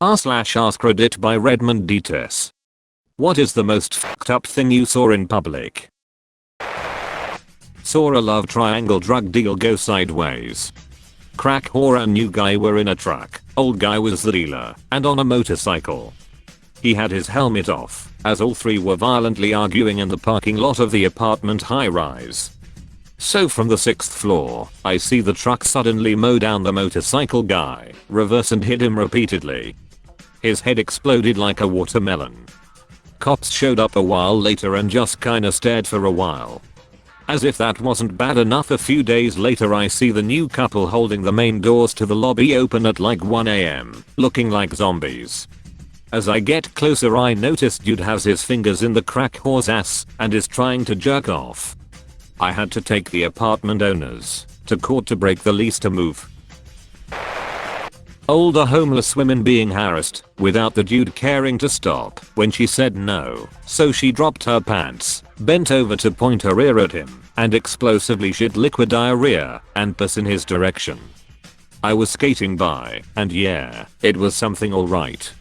r/AskReddit by Redmond Dtes. What is the most fucked up thing you saw in public? Saw a love triangle drug deal go sideways. Crack whore and new guy were in a truck. Old guy was the dealer and on a motorcycle. He had his helmet off as all three were violently arguing in the parking lot of the apartment high-rise. So from the 6th floor, I see the truck suddenly mow down the motorcycle guy, reverse and hit him repeatedly. His head exploded like a watermelon. Cops showed up a while later and just kinda stared for a while. As if that wasn't bad enough, a few days later I see the new couple holding the main doors to the lobby open at like 1 AM, looking like zombies. As I get closer I notice dude has his fingers in the crack whore's ass and is trying to jerk off. I had to take the apartment owners to court to break the lease to move. Older homeless women being harassed without the dude caring to stop when she said no, so she dropped her pants, bent over to point her ear at him, and explosively shit liquid diarrhea and pus in his direction. I was skating by, and yeah, it was something alright.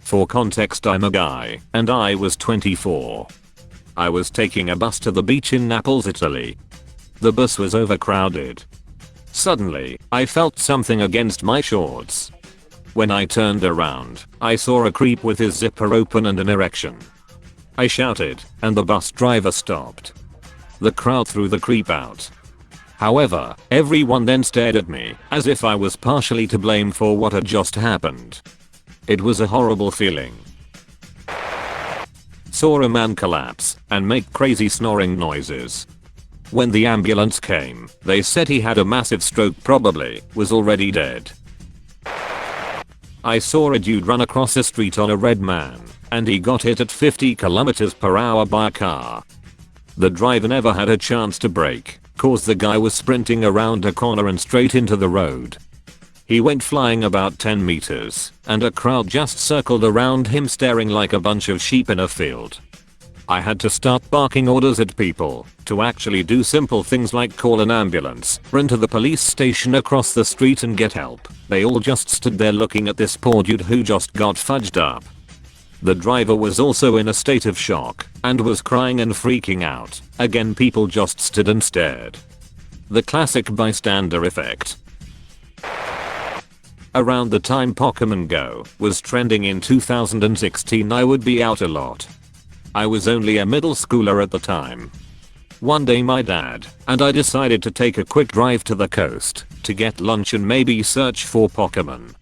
For context, I'm a guy, and I was 24. I was taking a bus to the beach in Naples, Italy. The bus was overcrowded. Suddenly, I felt something against my shorts. When I turned around, I saw a creep with his zipper open and an erection. I shouted, and the bus driver stopped. The crowd threw the creep out. However, everyone then stared at me, as if I was partially to blame for what had just happened. It was a horrible feeling. Saw a man collapse and make crazy snoring noises. When the ambulance came, they said he had a massive stroke, probably was already dead. I saw a dude run across the street on a red man, and he got hit at 50 km/h by a car. The driver never had a chance to brake, cause the guy was sprinting around a corner and straight into the road. He went flying about 10 meters, and a crowd just circled around him staring like a bunch of sheep in a field. I had to start barking orders at people to actually do simple things like call an ambulance, run to the police station across the street and get help. They all just stood there looking at this poor dude who just got fudged up. The driver was also in a state of shock and was crying and freaking out. Again, people just stood and stared. The classic bystander effect. Around the time Pokemon Go was trending in 2016, I would be out a lot. I was only a middle schooler at the time. One day my dad and I decided to take a quick drive to the coast to get lunch and maybe search for Pokemon.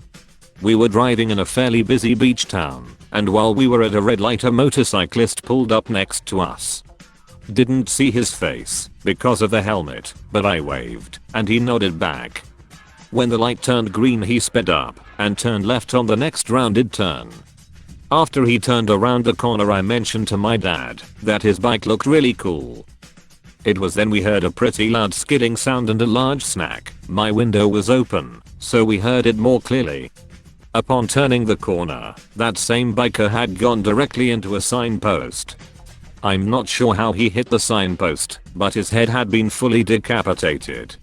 We were driving in a fairly busy beach town, and while we were at a red light a motorcyclist pulled up next to us. Didn't see his face because of the helmet, but I waved and he nodded back. When the light turned green he sped up and turned left on the next rounded turn. After he turned around the corner I mentioned to my dad that his bike looked really cool. It was then we heard a pretty loud skidding sound and a large snack. My window was open, so we heard it more clearly. Upon turning the corner, that same biker had gone directly into a signpost. I'm not sure how he hit the signpost, but his head had been fully decapitated.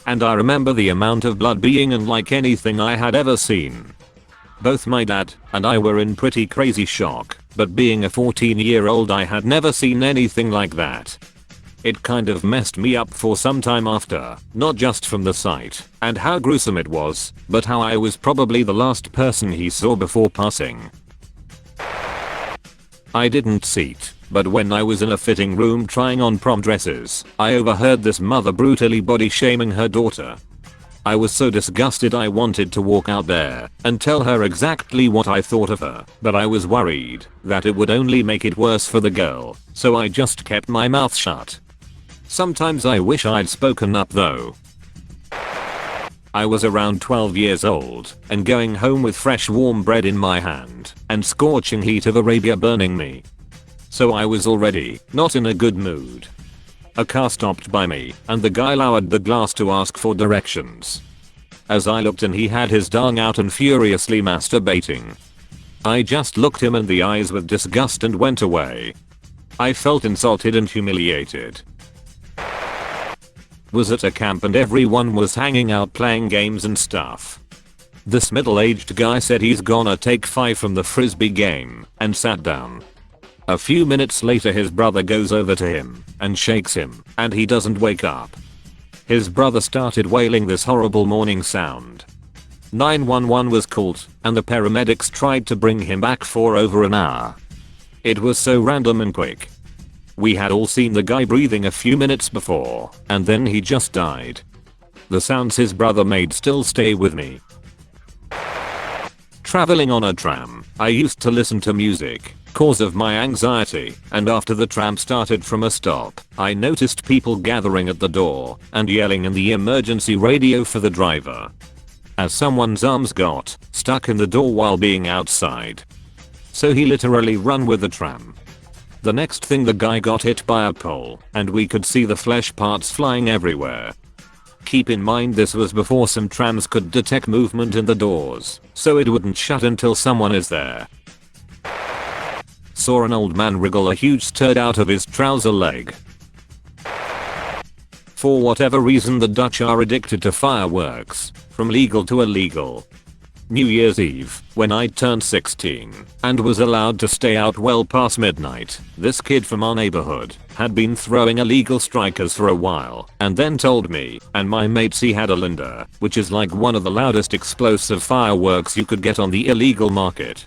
And I remember the amount of blood being unlike anything I had ever seen. Both my dad and I were in pretty crazy shock, but being a 14-year-old I had never seen anything like that. It kind of messed me up for some time after, not just from the sight and how gruesome it was, but how I was probably the last person he saw before passing. I didn't see it, but when I was in a fitting room trying on prom dresses, I overheard this mother brutally body shaming her daughter. I was so disgusted I wanted to walk out there and tell her exactly what I thought of her, but I was worried that it would only make it worse for the girl, so I just kept my mouth shut. Sometimes I wish I'd spoken up though. I was around 12 years old and going home with fresh warm bread in my hand and scorching heat of Arabia burning me. So I was already not in a good mood. A car stopped by me and the guy lowered the glass to ask for directions. As I looked and he had his dong out and furiously masturbating. I just looked him in the eyes with disgust and went away. I felt insulted and humiliated. Was at a camp and everyone was hanging out playing games and stuff. This middle-aged guy said he's gonna take 5 from the frisbee game and sat down. A few minutes later his brother goes over to him and shakes him and he doesn't wake up. His brother started wailing this horrible morning sound. 911 was called and the paramedics tried to bring him back for over an hour. It was so random and quick. We had all seen the guy breathing a few minutes before and then he just died. The sounds his brother made still stay with me. Traveling on a tram, I used to listen to music, cause of my anxiety, and after the tram started from a stop, I noticed people gathering at the door and yelling in the emergency radio for the driver. As someone's arms got stuck in the door while being outside. So he literally run with the tram. The next thing the guy got hit by a pole and we could see the flesh parts flying everywhere. Keep in mind this was before some trams could detect movement in the doors, so it wouldn't shut until someone is there. Saw an old man wriggle a huge turd out of his trouser leg. For whatever reason the Dutch are addicted to fireworks, from legal to illegal. New Year's Eve, when I turned 16 and was allowed to stay out well past midnight, this kid from our neighborhood had been throwing illegal strikers for a while and then told me and my mates he had a Linda, which is like one of the loudest explosive fireworks you could get on the illegal market.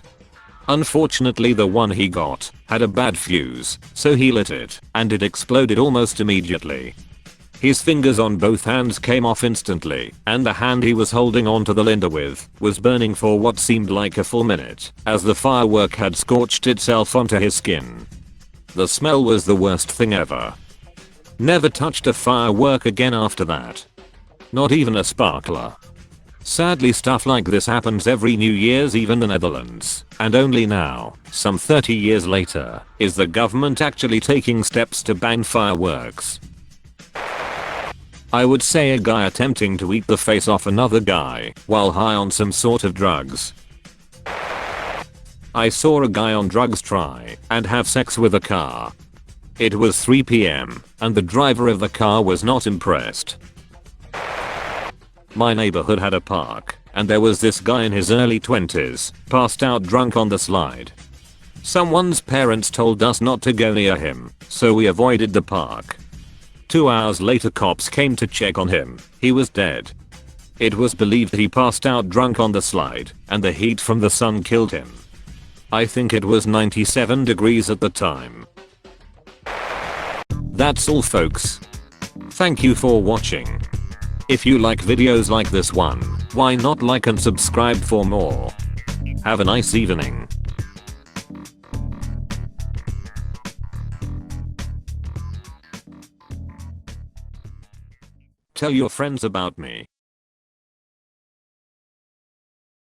Unfortunately the one he got had a bad fuse, so he lit it and it exploded almost immediately. His fingers on both hands came off instantly, and the hand he was holding onto the Linda with was burning for what seemed like a full minute, as the firework had scorched itself onto his skin. The smell was the worst thing ever. Never touched a firework again after that. Not even a sparkler. Sadly stuff like this happens every New Year's Eve in the Netherlands, and only now, some 30 years later, is the government actually taking steps to ban fireworks. I would say a guy attempting to eat the face off another guy while high on some sort of drugs. I saw a guy on drugs try and have sex with a car. It was 3 PM and the driver of the car was not impressed. My neighborhood had a park and there was this guy in his early 20s, passed out drunk on the slide. Someone's parents told us not to go near him, so we avoided the park. 2 hours later cops came to check on him. He was dead. It was believed he passed out drunk on the slide and the heat from the sun killed him. I think it was 97 degrees at the time. That's all folks. Thank you for watching. If you like videos like this one, why not like and subscribe for more. Have a nice evening. Tell your friends about me.